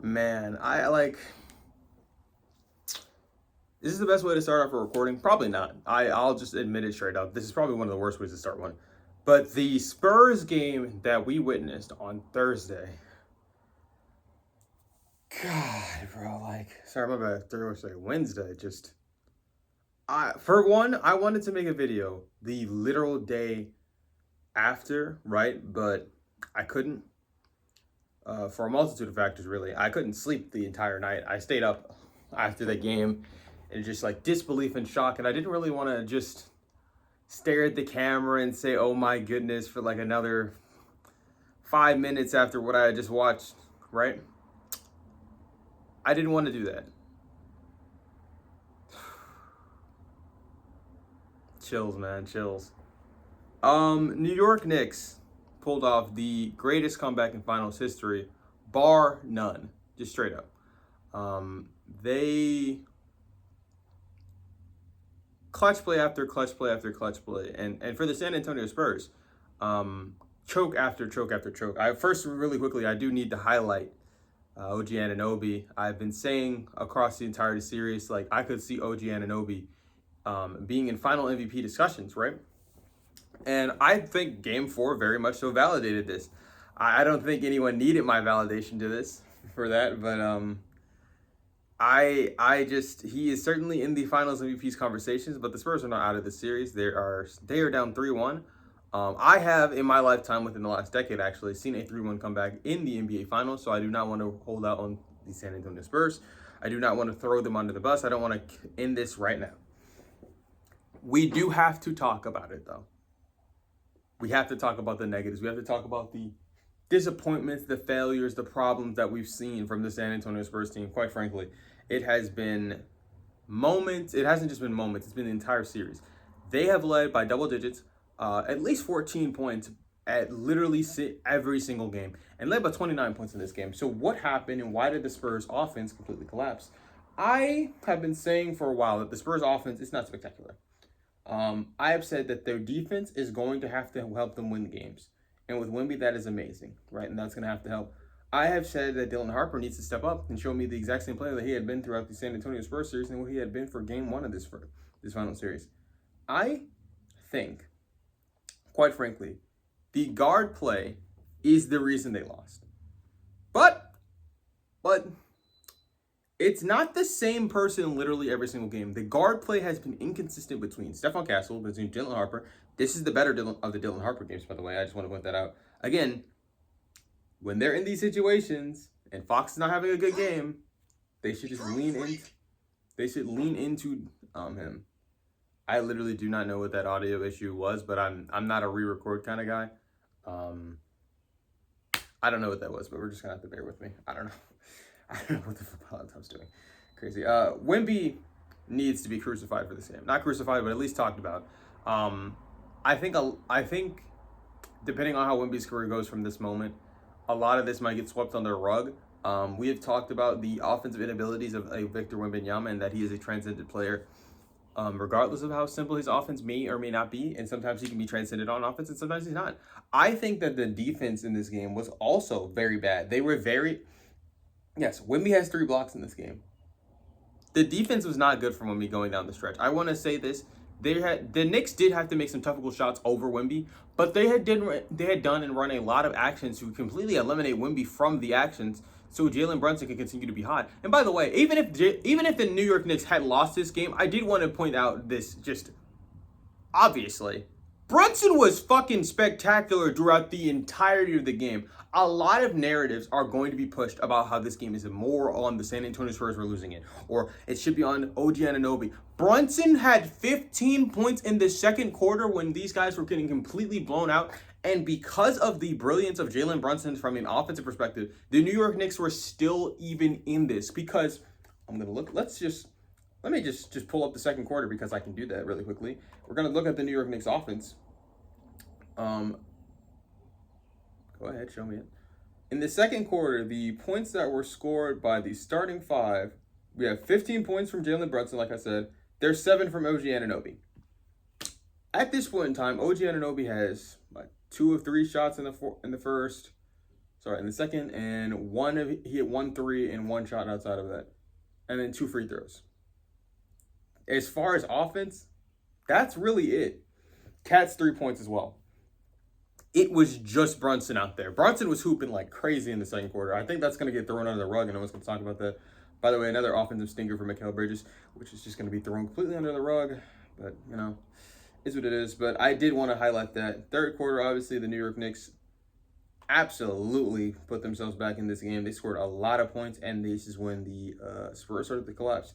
Man, this is the best way to start off a recording? Probably not. I'll just admit it straight up. This is probably one of the worst ways to start one. But the Spurs game that we witnessed on Thursday, God, bro, sorry, my bad. Thursday, Wednesday, for one, I wanted to make a video the literal day after, right? But I couldn't, for a multitude of factors, really. I couldn't sleep the entire night. I stayed up after the game and just like disbelief and shock. And I didn't really want to just stare at the camera and say, oh my goodness, for like another 5 minutes after what I had just watched, right? I didn't want to do that. Chills, man, chills. New York Knicks pulled off the greatest comeback in finals history, bar none, just straight up. They clutch play after clutch play after clutch play, and for the San Antonio Spurs, choke after choke after choke. Really quickly, I do need to highlight OG Anunoby. I've been saying across the entire series, like I could see OG Anunoby being in final MVP discussions, right? And I think Game 4 very much so validated this. I don't think anyone needed my validation to this for that, but he is certainly in the Finals MVP's conversations, but the Spurs are not out of the series. They are down 3-1. I have in my lifetime, within the last decade, actually seen a 3-1 comeback in the NBA Finals. So I do not want to hold out on the San Antonio Spurs. I do not want to throw them under the bus. I don't want to end this right now. We do have to talk about it, though. We have to talk about the negatives. We have to talk about the disappointments, the failures, the problems that we've seen from the San Antonio Spurs team. Quite frankly, it has been moments. It hasn't just been moments. It's been the entire series. They have led by double digits, at least 14 points at literally every single game, and led by 29 points in this game. So what happened, and why did the Spurs offense completely collapse? I have been saying for a while that the Spurs offense is not spectacular. I have said that their defense is going to have to help them win the games. And with Wemby, that is amazing, right? And that's going to have to help. I have said that Dylan Harper needs to step up and show me the exact same player that he had been throughout the San Antonio Spurs series and what he had been for Game 1 of this final series. I think, quite frankly, the guard play is the reason they lost. But it's not the same person literally every single game. The guard play has been inconsistent between Stephon Castle, between Dylan Harper. This is the better of the Dylan Harper games, by the way. I just want to point that out. Again, when they're in these situations and Fox is not having a good game, they should just lean in. They should lean into him. I literally do not know what that audio issue was, but I'm not a re-record kind of guy. I don't know what that was, but we're just gonna have to bear with me. I don't know. I don't know what the fuck I was doing. Crazy. Wemby needs to be crucified for this game. Not crucified, but at least talked about. I think depending on how Wemby's career goes from this moment, a lot of this might get swept under the rug. We have talked about the offensive inabilities of Victor Wembanyama and that he is a transcendent player, regardless of how simple his offense may or may not be. And sometimes he can be transcendent on offense and sometimes he's not. I think that the defense in this game was also very bad. Yes, Wemby has 3 blocks in this game. The defense was not good for Wemby going down the stretch. I want to say this. The Knicks did have to make some technical shots over Wemby, but they had done and run a lot of actions to completely eliminate Wemby from the actions so Jalen Brunson can continue to be hot. And by the way, even if the New York Knicks had lost this game, I did want to point out this just obviously. Brunson was fucking spectacular throughout the entirety of the game. A lot of narratives are going to be pushed about how this game is more on the San Antonio Spurs were losing it, or it should be on OG Anunoby. Brunson had 15 points in the second quarter when these guys were getting completely blown out, and because of the brilliance of Jalen Brunson from an offensive perspective, the New York Knicks were still even in this. Because I'm gonna look. Let me just pull up the second quarter because I can do that really quickly. We're going to look at the New York Knicks offense. Go ahead, show me it. In the second quarter, the points that were scored by the starting 5, we have 15 points from Jalen Brunson, like I said. There's 7 from OG Anunoby. At this point in time, OG Anunoby has 2 of 3 shots in the first. in the second, and he hit 1 3 and 1 shot outside of that, and then 2 free throws. As far as offense, that's really it. KAT's 3 points as well. It was just Brunson out there. Brunson was hooping like crazy in the second quarter. I think that's going to get thrown under the rug, and no one's going to talk about that. By the way, another offensive stinker for Mikal Bridges, which is just going to be thrown completely under the rug. But, is what it is. But I did want to highlight that. Third quarter, obviously, the New York Knicks absolutely put themselves back in this game. They scored a lot of points, and this is when the Spurs started to collapse.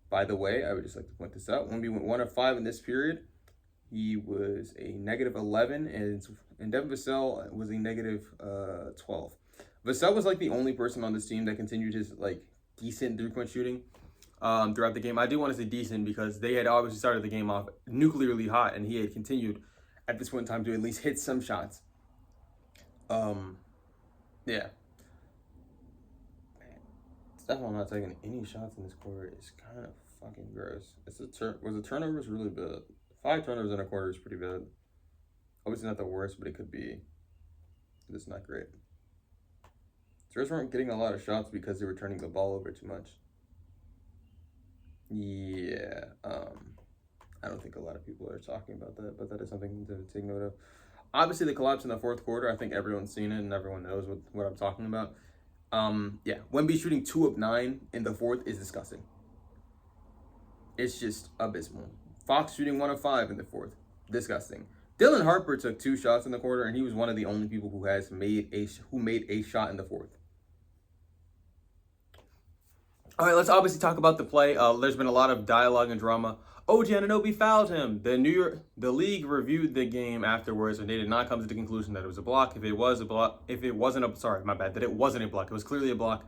By the way, I would just like to point this out. Wemby went 1 of 5 in this period. He was a -11, and Devin Vassell was a -12. Vassell was like the only person on this team that continued his like decent 3-point shooting throughout the game. I do want to say decent because they had obviously started the game off nuclearly hot, and he had continued at this point in time to at least hit some shots. Yeah. Stephon not taking any shots in this quarter is kind of fucking gross. The turnovers really bad? 5 turnovers in a quarter is pretty bad. Obviously not the worst, but it could be. It's not great. Spurs weren't getting a lot of shots because they were turning the ball over too much. Yeah, I don't think a lot of people are talking about that, but that is something to take note of. Obviously, the collapse in the fourth quarter, I think everyone's seen it and everyone knows what I'm talking about. Yeah, Wemby shooting 2 of 9 in the fourth is disgusting. It's just abysmal. Fox shooting 1 of 5 in the fourth, disgusting. Dylan Harper took 2 shots in the quarter, and he was one of the only people who made a shot in the fourth. All right, let's obviously talk about the play. There's been a lot of dialogue and drama. OG Anunoby fouled him. The league reviewed the game afterwards, and they did not come to the conclusion that it was a block. That it wasn't a block. It was clearly a block.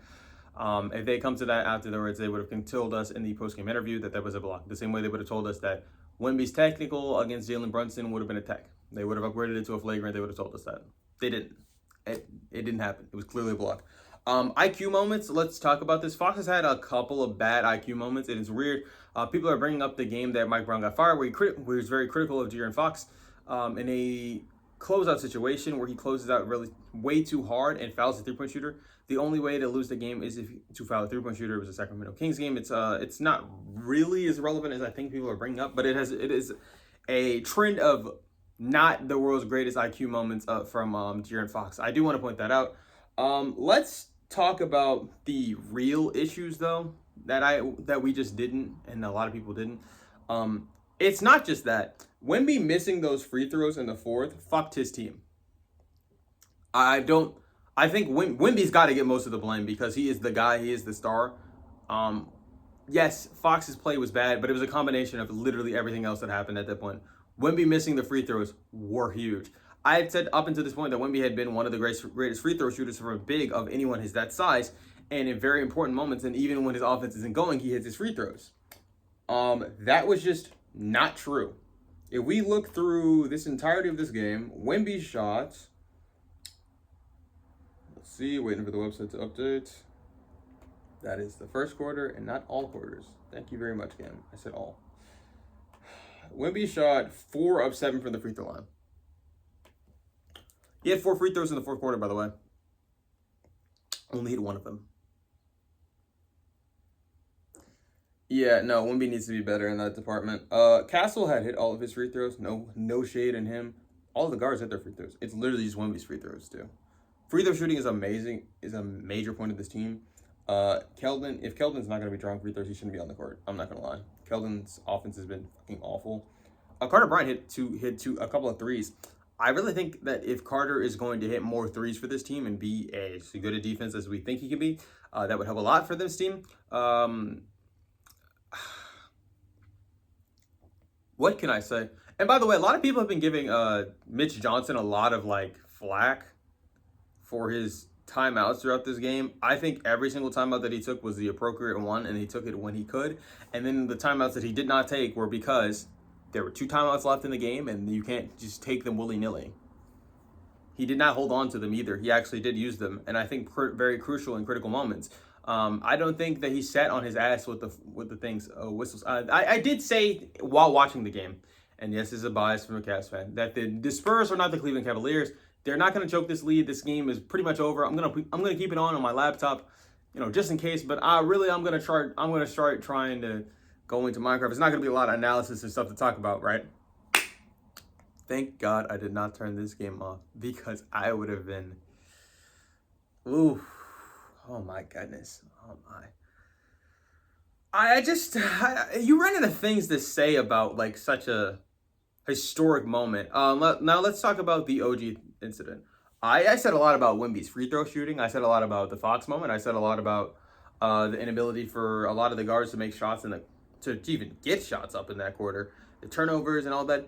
If they come to that afterwards, they would have told us in the post-game interview that was a block. The same way they would have told us that Wemby's technical against Jalen Brunson would have been a tech. They would have upgraded it to a flagrant. They would have told us that. They didn't. It didn't happen. It was clearly a block. IQ moments, let's talk about this. Fox has had a couple of bad IQ moments. It is weird. People are bringing up the game that Mike Brown got fired, where he was very critical of De'Aaron Fox in a closeout situation where he closes out really way too hard and fouls the 3-point shooter. The only way to lose the game is to foul a 3-point shooter. It was a Sacramento Kings game. It's not really as relevant as I think people are bringing up, but it is a trend of not the world's greatest IQ moments from De'Aaron Fox. I do want to point that out. Let's talk about the real issues though that we just didn't, and a lot of people didn't. It's not just that. Wemby missing those free throws in the fourth fucked his team. I think Wemby's got to get most of the blame because he is the guy, he is the star. Yes, Fox's play was bad, but it was a combination of literally everything else that happened at that point. Wemby missing the free throws were huge. I had said up until this point that Wemby had been one of the greatest free throw shooters from a big of anyone his that size, and in very important moments, and even when his offense isn't going, he hits his free throws. That was just not true. If we look through this entirety of this game, Wemby shot. Let's see, waiting for the website to update. That is the first quarter and not all quarters. Thank you very much, Cam. I said all. Wemby shot 4 of 7 from the free throw line. He had 4 free throws in the fourth quarter, by the way. Only hit 1 of them. Yeah, no, Wemby needs to be better in that department. Castle had hit all of his free throws. No shade in him. All of the guards hit their free throws. It's literally just Wemby's free throws, too. Free throw shooting is amazing, is a major point of this team. If Keldon's not going to be drawing free throws, he shouldn't be on the court. I'm not going to lie. Keldon's offense has been fucking awful. Carter Bryant hit a couple of threes. I really think that if Carter is going to hit more threes for this team and be as good a defense as we think he can be, that would help a lot for this team. What can I say? And by the way, a lot of people have been giving Mitch Johnson a lot of flack for his timeouts throughout this game. I think every single timeout that he took was the appropriate one, and he took it when he could. And then the timeouts that he did not take were because there were 2 timeouts left in the game, and you can't just take them willy-nilly. He did not hold on to them either. He actually did use them, and I think very crucial in critical moments. I don't think that he sat on his ass with the whistles. I did say while watching the game, and yes, this is a bias from a Cavs fan, that the Spurs are not the Cleveland Cavaliers. They're not going to choke this lead. This game is pretty much over. I'm gonna keep it on my laptop, just in case. But I'm gonna start trying to go into Minecraft. It's not gonna be a lot of analysis and stuff to talk about, right? Thank God I did not turn this game off, because I would have been, ooh, oh my goodness, oh my. You run into things to say about like such a historic moment. Now let's talk about the OG incident. I said a lot about Wemby's free throw shooting. I said a lot about the Fox moment. I said a lot about the inability for a lot of the guards to make shots to even get shots up in that quarter, the turnovers and all that.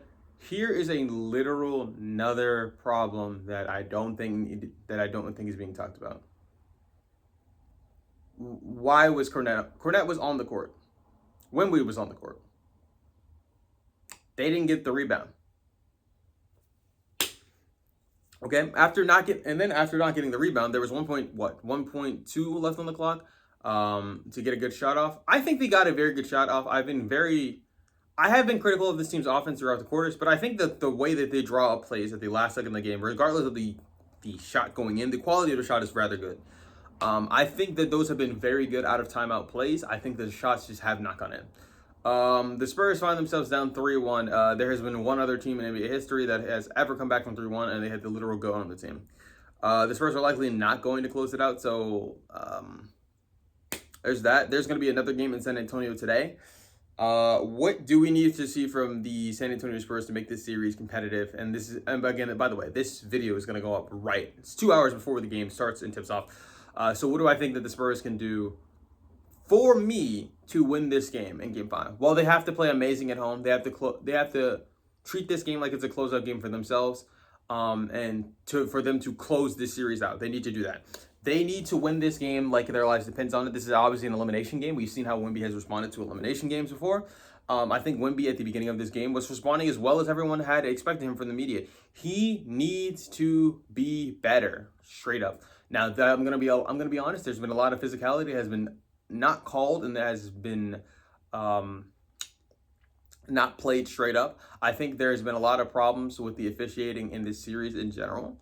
Here is a literal another problem that I don't think is being talked about. Why was Kornet? Kornet was on the court. Wemby was on the court. They didn't get the rebound. Okay, after not getting the rebound, there was 1.2 left on the clock to get a good shot off. I think they got a very good shot off. I have been critical of this team's offense throughout the quarters, but I think that the way that they draw up plays at the last second of the game, regardless of the shot going in, the quality of the shot is rather good. I think that those have been very good out of timeout plays. I think the shots just have not gone in. The Spurs find themselves down 3-1. There has been one other team in NBA history that has ever come back from 3-1, and they had the literal go on the team. The Spurs are likely not going to close it out, so there's that. There's going to be another game in San Antonio today. What do we need to see from the San Antonio Spurs to make this series competitive? And again, by the way, this video is going to go up right. It's 2 hours before the game starts and tips off. So what do I think that the Spurs can do for me to win this game in Game 5? Well, they have to play amazing at home. They have to treat this game like it's a closeout game for themselves, for them to close this series out. They need to do that. They need to win this game like their lives depends on it. This is obviously an elimination game. We've seen how Wemby has responded to elimination games before. I think Wemby at the beginning of this game was responding as well as everyone had expected him from the media. He needs to be better, straight up. Now, I'm gonna be honest. There's been a lot of physicality that has been not called and that has been not played straight up. I think there's been a lot of problems with the officiating in this series in general.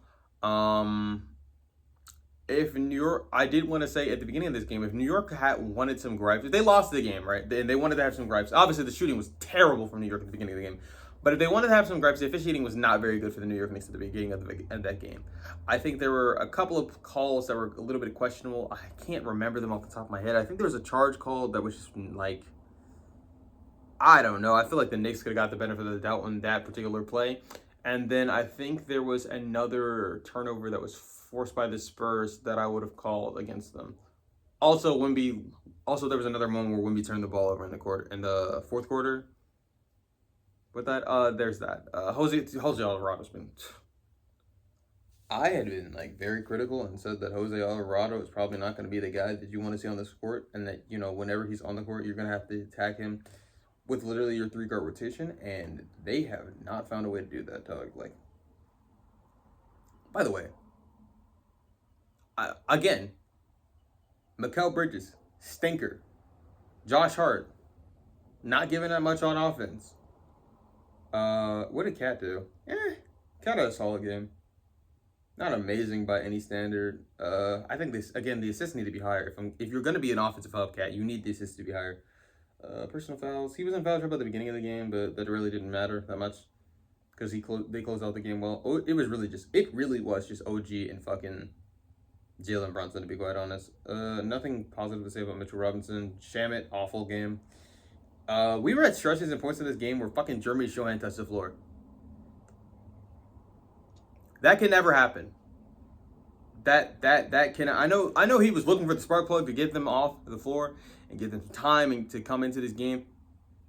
If New York, I did want to say at the beginning of this game, if New York had wanted some gripes, if they lost the game, right, and they wanted to have some gripes, obviously the shooting was terrible from New York at the beginning of the game. But if they wanted to have some gripes, the officiating was not very good for the New York Knicks at the beginning of that game. I think there were a couple of calls that were a little bit questionable. I can't remember them off the top of my head. I think there was a charge call that was just like, I don't know. I feel like the Knicks could have got the benefit of the doubt on that particular play. And then I think there was another turnover that was forced by the Spurs that I would have called against them. Also, there was another moment where Wemby turned the ball over in the fourth quarter. With that, there's that. Jose Alvarado's been. I had been very critical and said that Jose Alvarado is probably not going to be the guy that you want to see on this court, and that whenever he's on the court, you're going to have to attack him with literally your 3-guard rotation, and they have not found a way to do that, dog. By the way, again, Mikal Bridges, stinker. Josh Hart, not giving that much on offense. What did Cat do? Cat had a solid game. Not amazing by any standard. I think the assists need to be higher. If you're going to be an offensive help, Cat, you need the assists to be higher. Personal fouls. He was in foul trouble at the beginning of the game, but that really didn't matter that much because they closed out the game well. It really was just OG and fucking Jalen Brunson, to be quite honest. Nothing positive to say about Mitchell Robinson. Shamet, awful game. We were at stretches and points in this game where fucking Jeremy Shohan touched the floor. That can never happen. That can. I know he was looking for the spark plug to get them off the floor and give them time and to come into this game.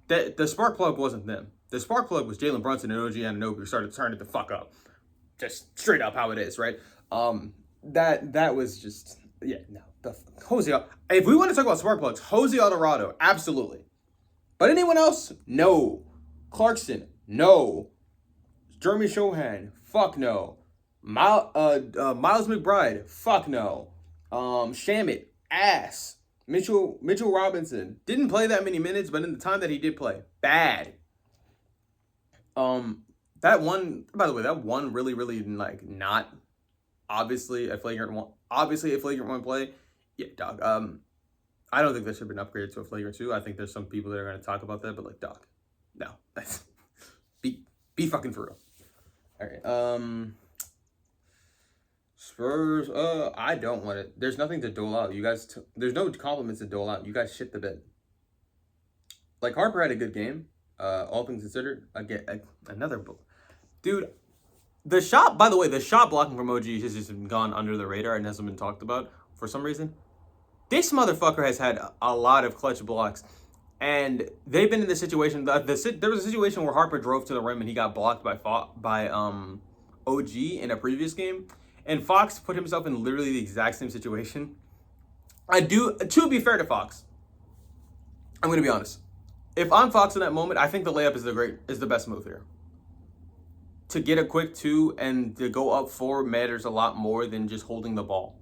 The spark plug wasn't them. The spark plug was Jalen Brunson and OG Anunoby who started turning it the fuck up. Just straight up how it is, right? That was just Jose. If we want to talk about spark plugs, Jose Alvarado, absolutely. But anyone else? No. Clarkson? No. Jeremy Shohan? Fuck no. Miles McBride? Fuck no. Shamet? Ass. Mitchell Robinson didn't play that many minutes, but in the time that he did play, bad. That one, by the way, that one really, really like not obviously a flagrant one. Obviously a flagrant one play. Yeah, dog. I don't think that should have been upgraded to a flagrant two. I think there's some people that are going to talk about that, but like, dog, no, that's be fucking for real. All right. Spurs. I don't want it. There's nothing to dole out. You guys. There's no compliments to dole out. You guys shit the bed. Like Harper had a good game. All things considered, again, another dude. The shot, by the way, the shot blocking from OG has just gone under the radar and hasn't been talked about for some reason. This motherfucker has had a lot of clutch blocks, and they've been in the situation. There was a situation where Harper drove to the rim and he got blocked by OG in a previous game, and Fox put himself in literally the exact same situation. To be fair to Fox, I'm gonna be honest. If I'm Fox in that moment, I think the layup is the best move here. To get a quick two and to go up four matters a lot more than just holding the ball.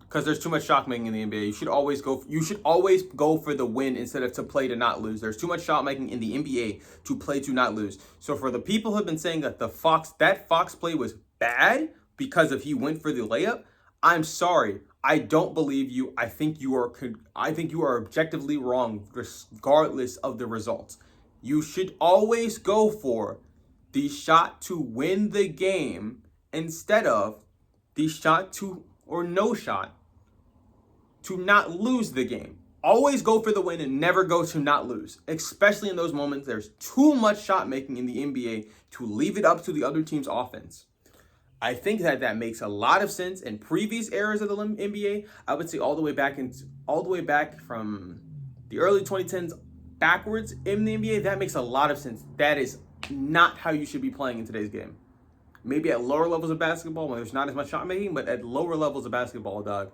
Because there's too much shot making in the NBA. You should always go for the win instead of to play to not lose. There's too much shot making in the NBA to play to not lose. So for the people who have been saying that that Fox play was bad because he went for the layup, I'm sorry. I don't believe you. I think you are objectively wrong regardless of the results. You should always go for the shot to win the game instead of the shot to, or no shot, to not lose the game. Always go for the win and never go to not lose. Especially in those moments, there's too much shot making in the NBA to leave it up to the other team's offense. I think that makes a lot of sense in previous eras of the NBA. I would say all the way back from the early 2010s backwards in the NBA. That makes a lot of sense. That is not how you should be playing in today's game. Maybe at lower levels of basketball when there's not as much shot making, but at lower levels of basketball, dog,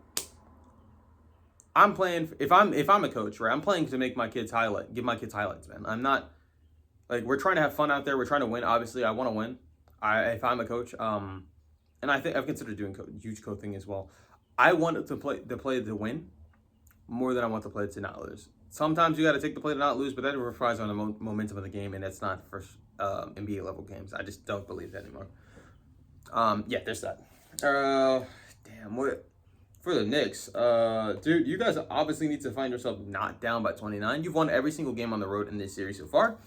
I'm playing. If I'm a coach, right, I'm playing to make my kids give my kids highlights, man. I'm not like, we're trying to have fun out there. We're trying to win. Obviously, I want to win. If I'm a coach, and I think I've considered doing huge coaching as well. I want to play to win more than I want to play to not lose. Sometimes you got to take the play to not lose, but that relies on the momentum of the game, and that's not for NBA level games. I just don't believe that anymore. Yeah, there's that. Damn, what for the Knicks? Dude, you guys obviously need to find yourself not down by 29. You've won every single game on the road in this series so far.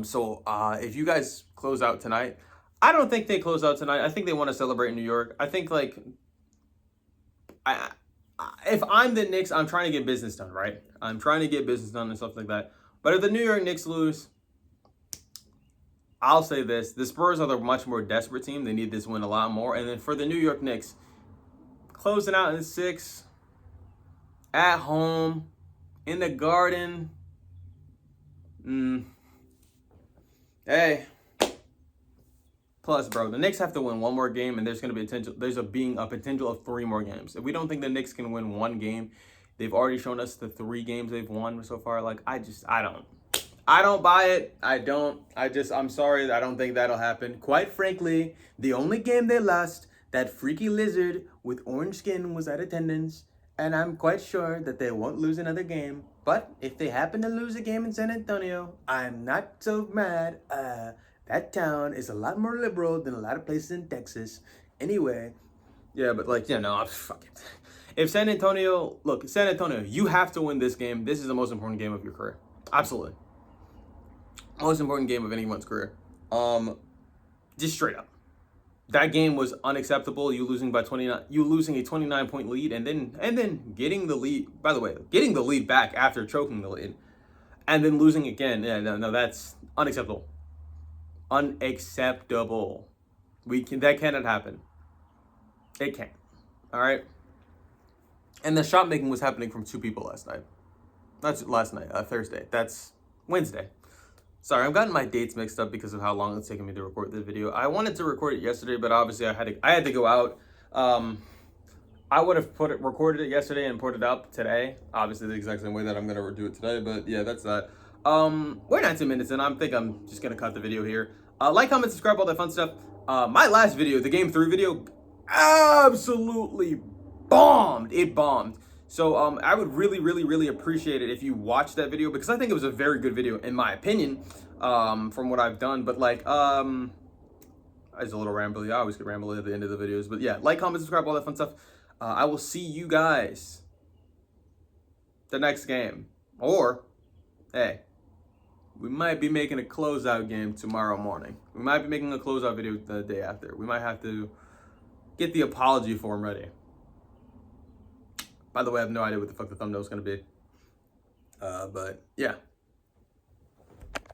So if you guys close out tonight, I don't think they close out tonight. I think they want to celebrate in New York. I think like if I'm the Knicks, I'm trying to get business done, right? I'm trying to get business done and stuff like that. But if the New York Knicks lose, I'll say this. The Spurs are the much more desperate team. They need this win a lot more. And then for the New York Knicks, closing out in 6, at home, in the Garden. Hey. Plus, bro, the Knicks have to win one more game, and there's going to be a potential of 3 more games. If we don't think the Knicks can win one game, they've already shown us the 3 games they've won so far. Like, I don't buy it. I'm sorry. I don't think that'll happen. Quite frankly, the only game they lost, that freaky lizard with orange skin was at attendance, and I'm quite sure that they won't lose another game. But if they happen to lose a game in San Antonio, I'm not so mad. That town is a lot more liberal than a lot of places in Texas. Anyway, yeah, but like, yeah, no, fuck it. If San Antonio, you have to win this game. This is the most important game of your career. Absolutely. Most important game of anyone's career. Just straight up. That game was unacceptable. You losing by 29, you losing a 29-point lead and then getting the lead, by the way, getting the lead back after choking the lead and then losing again. Yeah, no, that's unacceptable. Unacceptable. That cannot happen. It can't. All right. And the shot making was happening from 2 people last night. That's last night, Thursday. That's Wednesday. Sorry, I've gotten my dates mixed up because of how long it's taken me to record this video. I wanted to record it yesterday, but obviously I had to go out. I would have recorded it yesterday and put it up today. Obviously the exact same way that I'm gonna do it today, but yeah, that's that. We're 19 minutes in. I think I'm just gonna cut the video here. Like, comment, subscribe, all that fun stuff. My last video, the Game 3 video, absolutely bombed. It bombed. So I would really, really, really appreciate it if you watched that video because I think it was a very good video in my opinion. from what I've done. But like, it's a little rambly. I always get rambly at the end of the videos. But yeah, like, comment, subscribe, all that fun stuff. I will see you guys the next game. Or, hey, we might be making a closeout game tomorrow morning. We might be making a closeout video the day after. We might have to get the apology form ready. By the way, I have no idea what the fuck the thumbnail is going to be. But yeah.